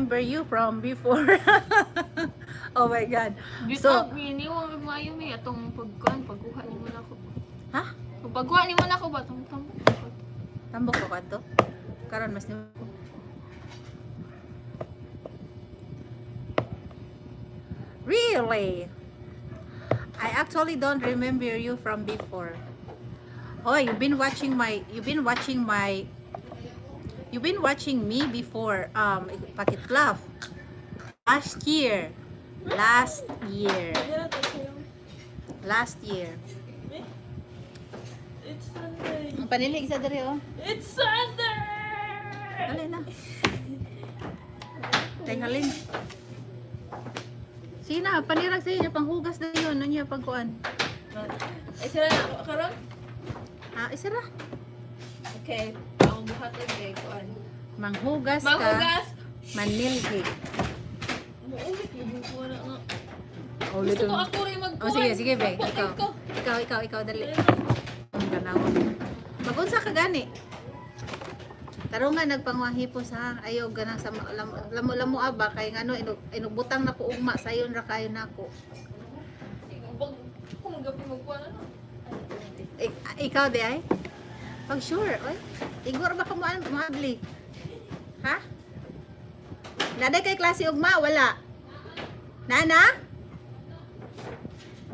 remember you from before. Oh my God. So, iniwan mo mayo may atong pagkuha ni mo na ko. Ha? Kung pagkuha ni mo na ko ba tong tambok. Tambok ko kanto? Karon mas ni Really? I actually don't remember you from before. Oh, you've been watching me before Packet Love. Last year. It's Sunday. Ang panilig sa diri oh. It's Sunday. Halin na. Tay halin. Sina, panirag sa inyo panghugas na yun, ano pagkuan. Ay sila na ako karon? Ah, isa ra. Okay. Ako buhat lagi kuan. Manghugas ka. Manghugas. Manilhig. Muulit mo ko na nga. Oh, Gusto lito. ko ako rin magkuhan. Oh, sige, be. Magkuhan Ikaw, dali. Ang ganaw. Magunsa ka gani. Taro nga nagpangwahi po sa ayaw ganang sa lamo aba kay ngano inubutang na ko ugma sayon ra kayo nako. Kung magabi magkuhan ano? Ikaw di ay? Pag sure, oy. Igor ba ka mo maadli? Ha? Naday kay klase ugma wala. Nana?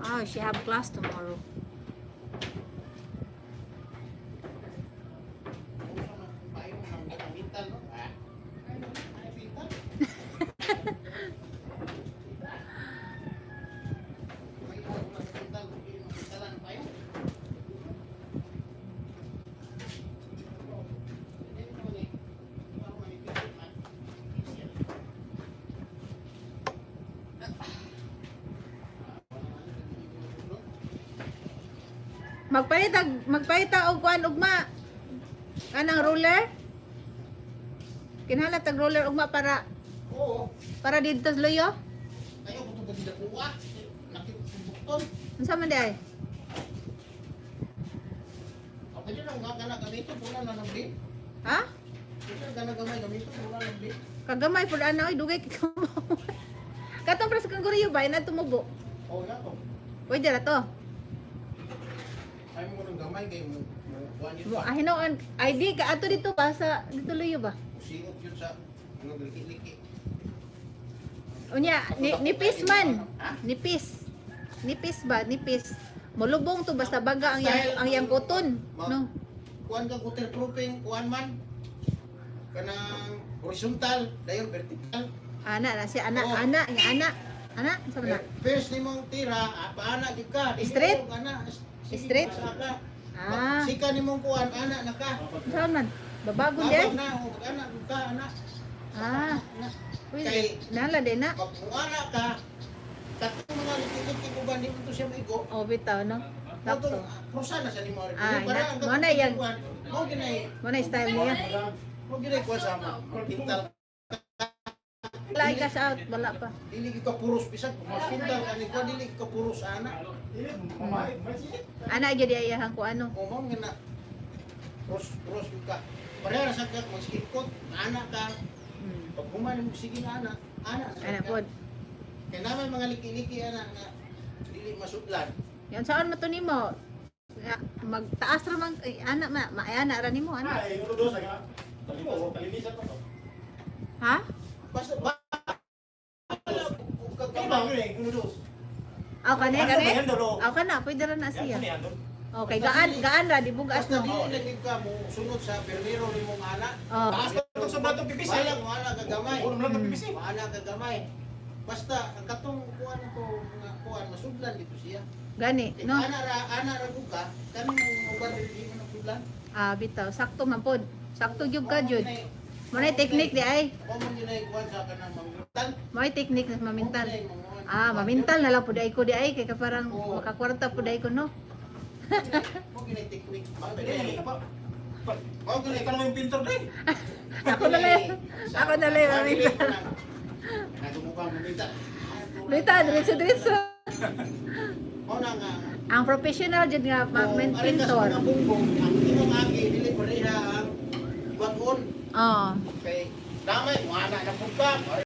Oh, she have class tomorrow. Magpalita og kuan ugma. Anang roller? Kinahanglan tag roller ugma para para didto sa loyo. Ayo buto ganda kuha. Nakibukton. Unsa man di ay? Ako din ang mga kana gamito pula na nabli. Ha? Ito gana gamay gamito pula na nabli. Kagamay pud ana oy dugay kay kamo. Katong pras kang guriyo ba na tumubo. Oh na to. Pwede ra to. Ay mo nang gamay kay mo kuha niyo Mo pa. ahinoon ID ka ato dito ba sa dito loyo ba? Sigot yun sa mga liki-liki. Unya nipis man. Ha? Nipis. Nipis ba? Nipis. Mulubong to basta baga ang yang kuton, no? Kuan ka waterproofing kuan man. Kanang horizontal dayon vertical. Ana na si ana Oh. ana sa man. First nimong tira, paana gyud ka. Di Straight? mo, ana. Sige, Straight? basa ka. Ah. Sika nimong kuan ana na ka. Saan man? Babagon di ay? Babag na, ana gyud ka ana. Ah, Ana. pwede. Kay- Nala din na. Pag muana ka, katong mga likit-likit ko ba, di mo to siya maigo. O bitaw no. Dato, Dakto. prusa na sa limo. Ah, mo na yan. Mo ginay, Mo na style niya. mo ginay ko sa pintal. Lai ka sa out, wala pa. Dili ka puros bisag, mas pintal ka ni ko dili ka puros ana. Ana gyud di ayahan ko ano. O mo gina. Puros yung ka. Pareha sa ka mo skipkot, ana ka. Pag human mo sige na ana, ana. Ana pod. Kaya naman mga liki-liki ana na dili masudlan. Yan saan mo to nimo? Magtaas ra man ana maayana ra nimo ana. Ha? Basta ba? Aw kani. Aw kana pwede ra na siya. Okay, gaan ra di bugas Basta no. dili lagi ka mo sunod sa permiro ni mong ana. Oh. Sa batong pipis ay wala ka gamay. Wala ka gamay. Basta ang katong kuan ko nga kuan masudlan dito siya. Gani no. Ana ra ka kanang uban dili mo nasudlan. Ah bitaw sakto man pod. Sakto gyud ka jud. Mo na technique di ay. Ako man ginay kuan sa kanang mangutan. Mo technique na mamintal. Ah, mamintal na lang pud ay ko di ay kay ka parang makakwarta pud ay ko no. Mo ginay technique. Mo ginay Ako na lang. Ako na lang mamintal. Nagumukang mamintal. Bitaw diretso. Mo na nga Ang professional jud nga pintor. Ang bumbong, ang imong agi dili pareha ang bagon. Oh. Kay damay mo ana na pugka.